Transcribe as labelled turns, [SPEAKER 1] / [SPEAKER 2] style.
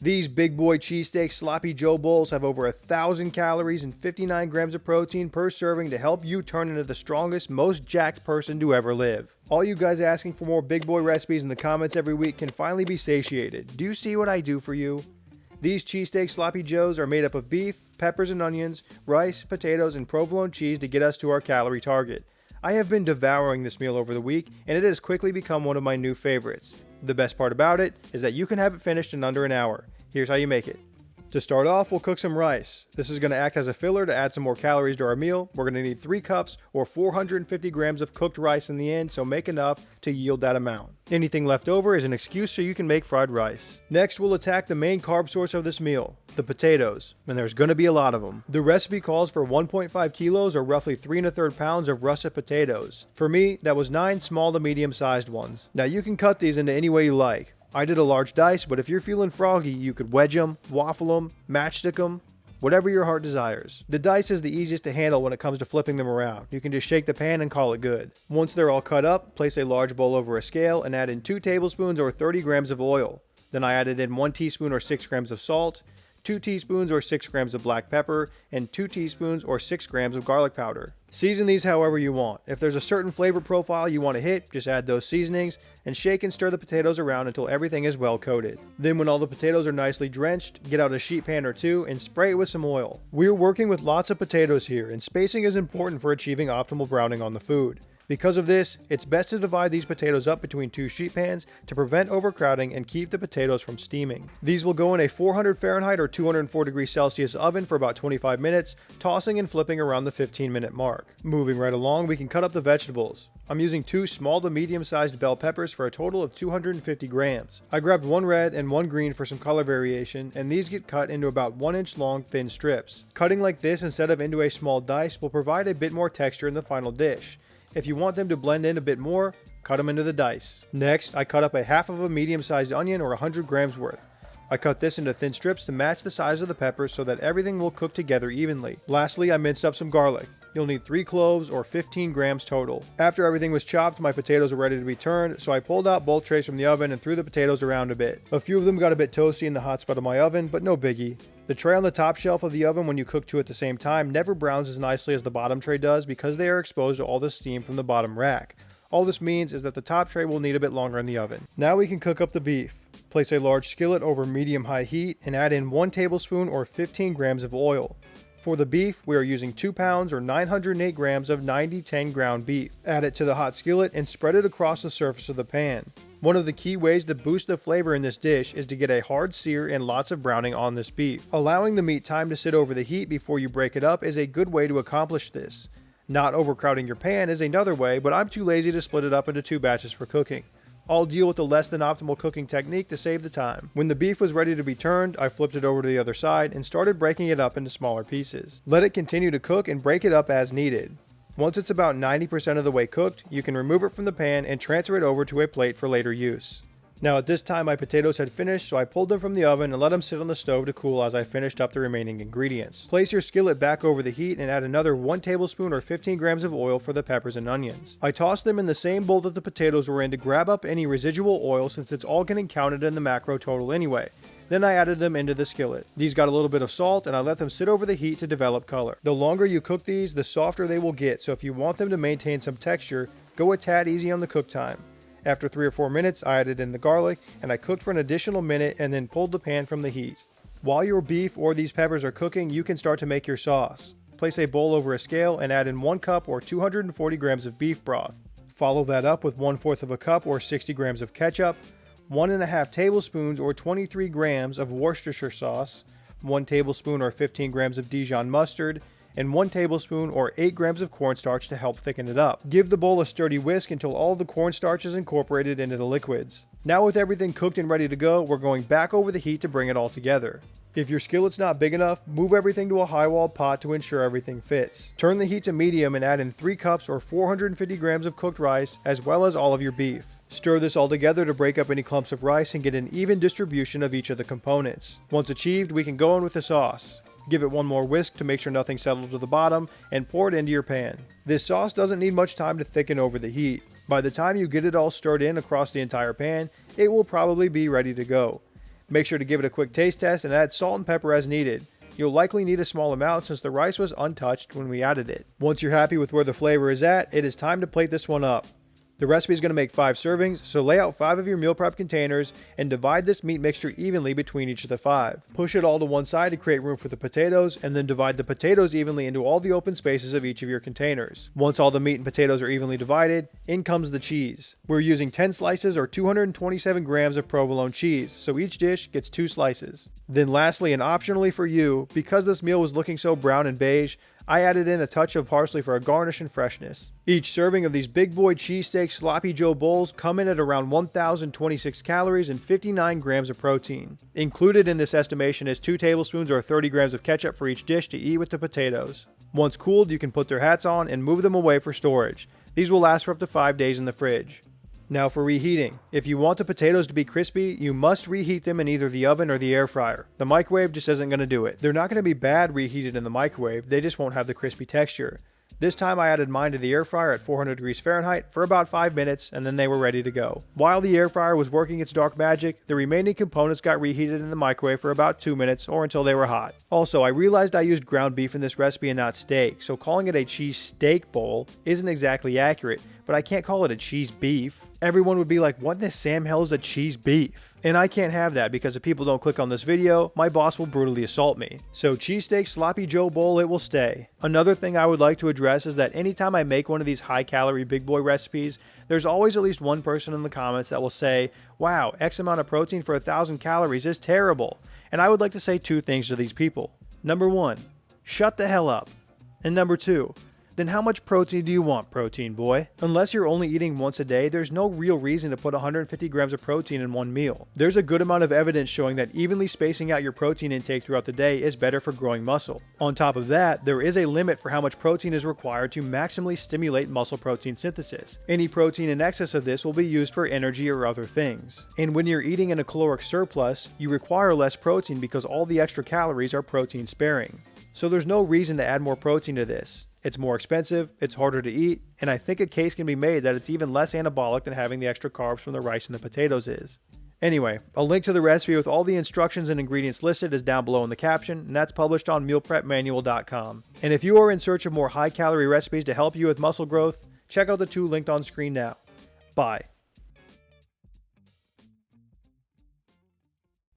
[SPEAKER 1] These big boy cheesesteak sloppy joe bowls have over 1,000 calories and 59 grams of protein per serving to help you turn into the strongest, most jacked person to ever live. All you guys asking for more big boy recipes in the comments every week can finally be satiated. Do you see what I do for you? These cheesesteak sloppy joes are made up of beef, peppers and onions, rice, potatoes, and provolone cheese to get us to our calorie target. I have been devouring this meal over the week, and it has quickly become one of my new favorites. The best part about it is that you can have it finished in under an hour. Here's how you make it. To start off, we'll cook some rice. This is going to act as a filler to add some more calories to our meal. We're going to need 3 cups or 450 grams of cooked rice in the end, so make enough to yield that amount. Anything left over is an excuse so you can make fried rice. Next, we'll attack the main carb source of this meal, the potatoes, and there's going to be a lot of them. The recipe calls for 1.5 kilos or roughly 3 1/3 pounds of russet potatoes. For me, that was 9 small to medium sized ones. Now you can cut these into any way you like. I did a large dice, but if you're feeling froggy, you could wedge them, waffle them, matchstick them, whatever your heart desires. The dice is the easiest to handle when it comes to flipping them around. You can just shake the pan and call it good. Once they're all cut up, place a large bowl over a scale and add in 2 tablespoons or 30 grams of oil. Then I added in 1 teaspoon or 6 grams of salt, 2 teaspoons or 6 grams of black pepper, and 2 teaspoons or 6 grams of garlic powder. Season these however you want. If there's a certain flavor profile you want to hit, just add those seasonings and shake and stir the potatoes around until everything is well coated. Then when all the potatoes are nicely drenched, get out a sheet pan or two and spray it with some oil. We're working with lots of potatoes here, and spacing is important for achieving optimal browning on the food. Because of this, it's best to divide these potatoes up between 2 sheet pans to prevent overcrowding and keep the potatoes from steaming. These will go in a 400 Fahrenheit or 204 degrees Celsius oven for about 25 minutes, tossing and flipping around the 15-minute mark. Moving right along, we can cut up the vegetables. I'm using 2 small to medium-sized bell peppers for a total of 250 grams. I grabbed 1 red and 1 green for some color variation, and these get cut into about 1 inch long thin strips. Cutting like this instead of into a small dice will provide a bit more texture in the final dish. If you want them to blend in a bit more, cut them into the dice. Next, I cut up a half of a medium-sized onion or 100 grams worth. I cut this into thin strips to match the size of the peppers so that everything will cook together evenly. Lastly, I minced up some garlic. You'll need 3 cloves or 15 grams total. After everything was chopped, my potatoes were ready to be turned, so I pulled out both trays from the oven and threw the potatoes around a bit. A few of them got a bit toasty in the hot spot of my oven, but no biggie. The tray on the top shelf of the oven when you cook 2 at the same time never browns as nicely as the bottom tray does because they are exposed to all the steam from the bottom rack. All this means is that the top tray will need a bit longer in the oven. Now we can cook up the beef. Place a large skillet over medium-high heat and add in 1 tablespoon or 15 grams of oil. For the beef, we are using 2 pounds or 908 grams of 90-10 ground beef. Add it to the hot skillet and spread it across the surface of the pan. One of the key ways to boost the flavor in this dish is to get a hard sear and lots of browning on this beef. Allowing the meat time to sit over the heat before you break it up is a good way to accomplish this. Not overcrowding your pan is another way, but I'm too lazy to split it up into 2 batches for cooking. I'll deal with the less than optimal cooking technique to save the time. When the beef was ready to be turned, I flipped it over to the other side and started breaking it up into smaller pieces. Let it continue to cook and break it up as needed. Once it's about 90% of the way cooked, you can remove it from the pan and transfer it over to a plate for later use. Now at this time my potatoes had finished, so I pulled them from the oven and let them sit on the stove to cool as I finished up the remaining ingredients. Place your skillet back over the heat and add another 1 tablespoon or 15 grams of oil for the peppers and onions. I tossed them in the same bowl that the potatoes were in to grab up any residual oil since it's all getting counted in the macro total anyway. Then I added them into the skillet. These got a little bit of salt and I let them sit over the heat to develop color. The longer you cook these, the softer they will get, so if you want them to maintain some texture, go a tad easy on the cook time. After 3 or 4 minutes, I added in the garlic and I cooked for an additional minute and then pulled the pan from the heat. While your beef or these peppers are cooking, you can start to make your sauce. Place a bowl over a scale and add in 1 cup or 240 grams of beef broth. Follow that up with 1/4 of a cup or 60 grams of ketchup, 1½ tablespoons or 23 grams of Worcestershire sauce, 1 tablespoon or 15 grams of Dijon mustard, and 1 tablespoon or 8 grams of cornstarch to help thicken it up. Give the bowl a sturdy whisk until all the cornstarch is incorporated into the liquids. Now with everything cooked and ready to go, we're going back over the heat to bring it all together. If your skillet's not big enough, move everything to a high-walled pot to ensure everything fits. Turn the heat to medium and add in 3 cups or 450 grams of cooked rice as well as all of your beef. Stir this all together to break up any clumps of rice and get an even distribution of each of the components. Once achieved, we can go in with the sauce. Give it one more whisk to make sure nothing settled to the bottom and pour it into your pan. This sauce doesn't need much time to thicken over the heat. By the time you get it all stirred in across the entire pan, it will probably be ready to go. Make sure to give it a quick taste test and add salt and pepper as needed. You'll likely need a small amount since the rice was untouched when we added it. Once you're happy with where the flavor is at, it is time to plate this one up. The recipe is going to make 5 servings, so lay out 5 of your meal prep containers and divide this meat mixture evenly between each of the 5. Push it all to one side to create room for the potatoes, and then divide the potatoes evenly into all the open spaces of each of your containers. Once all the meat and potatoes are evenly divided, in comes the cheese. We're using 10 slices or 227 grams of provolone cheese, so each dish gets 2 slices. Then lastly and optionally for you, because this meal was looking so brown and beige, I added in a touch of parsley for a garnish and freshness. Each serving of these big boy cheesesteak sloppy joe bowls come in at around 1,026 calories and 59 grams of protein. Included in this estimation is 2 tablespoons or 30 grams of ketchup for each dish to eat with the potatoes. Once cooled, you can put their hats on and move them away for storage. These will last for up to 5 days in the fridge. Now for reheating. If you want the potatoes to be crispy, you must reheat them in either the oven or the air fryer. The microwave just isn't going to do it. They're not going to be bad reheated in the microwave, they just won't have the crispy texture. This time I added mine to the air fryer at 400 degrees Fahrenheit for about 5 minutes and then they were ready to go. While the air fryer was working its dark magic, the remaining components got reheated in the microwave for about 2 minutes or until they were hot. Also, I realized I used ground beef in this recipe and not steak, so calling it a cheese steak bowl isn't exactly accurate, but I can't call it a cheese beef. Everyone would be like, what in the Sam hell is a cheese beef? And I can't have that because if people don't click on this video, my boss will brutally assault me. So cheesesteak sloppy joe bowl, it will stay. Another thing I would like to address is that anytime I make one of these high calorie big boy recipes, there's always at least one person in the comments that will say, wow, X amount of protein for 1,000 calories is terrible. And I would like to say 2 things to these people. Number 1, shut the hell up. And number 2, then how much protein do you want, protein boy? Unless you're only eating once a day, there's no real reason to put 150 grams of protein in one meal. There's a good amount of evidence showing that evenly spacing out your protein intake throughout the day is better for growing muscle. On top of that, there is a limit for how much protein is required to maximally stimulate muscle protein synthesis. Any protein in excess of this will be used for energy or other things. And when you're eating in a caloric surplus, you require less protein because all the extra calories are protein sparing. So there's no reason to add more protein to this. It's more expensive, it's harder to eat, and I think a case can be made that it's even less anabolic than having the extra carbs from the rice and the potatoes is. Anyway, a link to the recipe with all the instructions and ingredients listed is down below in the caption, and that's published on mealprepmanual.com. And if you are in search of more high-calorie recipes to help you with muscle growth, check out the 2 linked on screen now. Bye.